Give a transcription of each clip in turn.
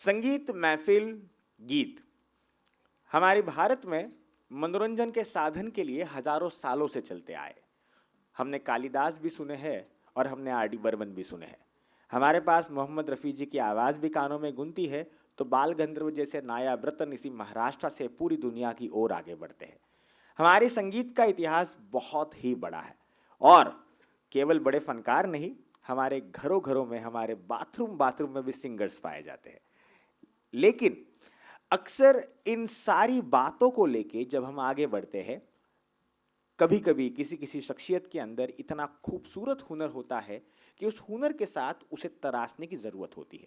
संगीत महफिल गीत हमारे भारत में मनोरंजन के साधन के लिए हजारों सालों से चलते आए। हमने कालिदास भी सुने हैं और हमने आर डी बर्मन भी सुने हैं। हमारे पास मोहम्मद रफ़ी जी की आवाज़ भी कानों में गूंजती है तो बाल गंधर्व जैसे नायाब रतन इसी महाराष्ट्र से पूरी दुनिया की ओर आगे बढ़ते हैं। हमारे संगीत का इतिहास बहुत ही बड़ा है और केवल बड़े फनकार नहीं, हमारे घरों घरों में, हमारे बाथरूम बाथरूम में भी सिंगर्स पाए जाते हैं। लेकिन अक्सर इन सारी बातों को लेके जब हम आगे बढ़ते हैं, कभी कभी किसी किसी शख्सियत के अंदर इतना खूबसूरत हुनर होता है कि उस हुनर के साथ उसे तराशने की ज़रूरत होती है।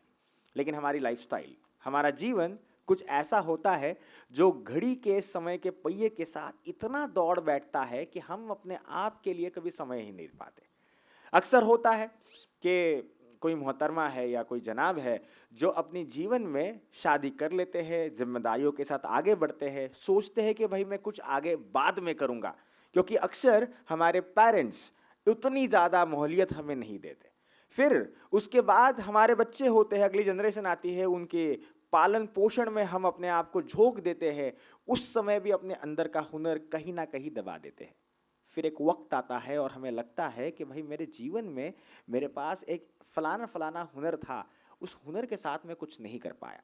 लेकिन हमारी लाइफस्टाइल, हमारा जीवन कुछ ऐसा होता है जो घड़ी के समय के पहिए के साथ इतना दौड़ बैठता है कि हम अपने आप के लिए कभी समय ही नहीं पाते। अक्सर होता है कि कोई मोहतरमा है या कोई जनाब है जो अपनी जीवन में शादी कर लेते हैं, जिम्मेदारियों के साथ आगे बढ़ते हैं, सोचते हैं कि भाई मैं कुछ आगे बाद में करूँगा, क्योंकि अक्सर हमारे पेरेंट्स उतनी ज़्यादा मोहलियत हमें नहीं देते। फिर उसके बाद हमारे बच्चे होते हैं, अगली जनरेशन आती है, उनके पालन पोषण में हम अपने आप को झोंक देते हैं। उस समय भी अपने अंदर का हुनर कहीं ना कहीं दबा देते हैं। फिर एक वक्त आता है और हमें लगता है कि भाई मेरे जीवन में मेरे पास एक फलाना फलाना हुनर था, उस हुनर के साथ मैं कुछ नहीं कर पाया।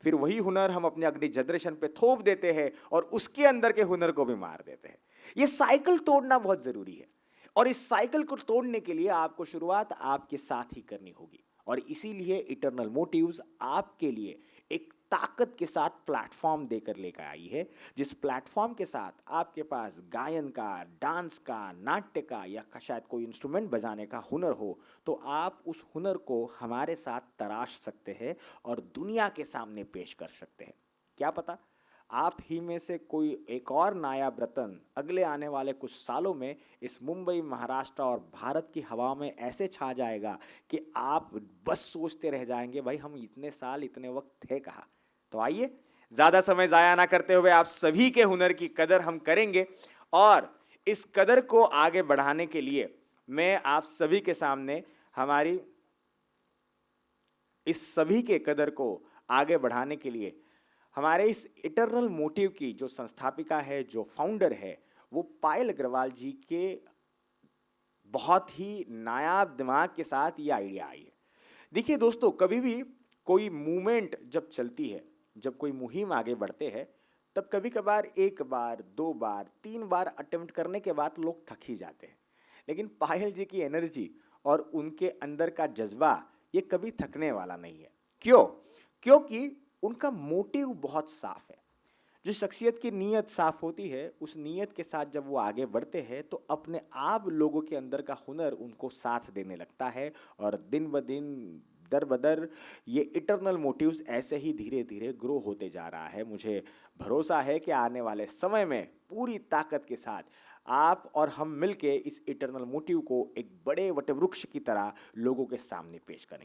फिर वही हुनर हम अपने अगली जनरेशन पे थोप देते हैं और उसके अंदर के हुनर को भी मार देते हैं। ये साइकिल तोड़ना बहुत जरूरी है और इस साइकिल को तोड़ने के लिए आपको शुरुआत आपके साथ ही करनी होगी। और इसीलिए इटर्नल मोटिव्स आपके लिए एक ताकत के साथ प्लेटफॉर्म देकर लेकर आई है, जिस प्लेटफॉर्म के साथ आपके पास गायन का, डांस का, नाट्य का या शायद कोई इंस्ट्रूमेंट बजाने का हुनर हो, तो आप उस हुनर को हमारे साथ तराश सकते हैं और दुनिया के सामने पेश कर सकते हैं। क्या पता आप ही में से कोई एक और नायाब रतन अगले आने वाले कुछ सालों में इस मुंबई, महाराष्ट्र और भारत की हवा में ऐसे छा जाएगा कि आप बस सोचते रह जाएंगे, भाई हम इतने साल, इतने वक्त थे कहाँ। तो आइए, ज़्यादा समय ज़ाया ना करते हुए आप सभी के हुनर की कदर हम करेंगे और इस कदर को आगे बढ़ाने के लिए मैं आप सभी के सामने हमारी इस सभी के कदर को आगे बढ़ाने के लिए हमारे इस इटर्नल मोटिव की जो संस्थापिका है, जो फाउंडर है, वो पायल अग्रवाल जी के बहुत ही नायाब दिमाग के साथ ये आइडिया आई है। देखिए दोस्तों, कभी भी कोई मूवमेंट जब चलती है, जब कोई मुहिम आगे बढ़ते हैं, तब कभी कभार एक बार, दो बार, तीन बार अटेम्प्ट करने के बाद लोग थक ही जाते हैं। लेकिन पायल जी की एनर्जी और उनके अंदर का जज्बा ये कभी थकने वाला नहीं है। क्यों? क्योंकि उनका मोटिव बहुत साफ है। जिस शख्सियत की नीयत साफ होती है, उस नीयत के साथ जब वो आगे बढ़ते हैं तो अपने आप लोगों के अंदर का हुनर उनको साथ देने लगता है और दिन ब दिन, दर बदर ये इटर्नल मोटिव्स ऐसे ही धीरे धीरे ग्रो होते जा रहा है। मुझे भरोसा है कि आने वाले समय में पूरी ताकत के साथ आप और हम मिलके इस इटर्नल मोटिव को एक बड़े वटवृक्ष की तरह लोगों के सामने पेश करेंगे।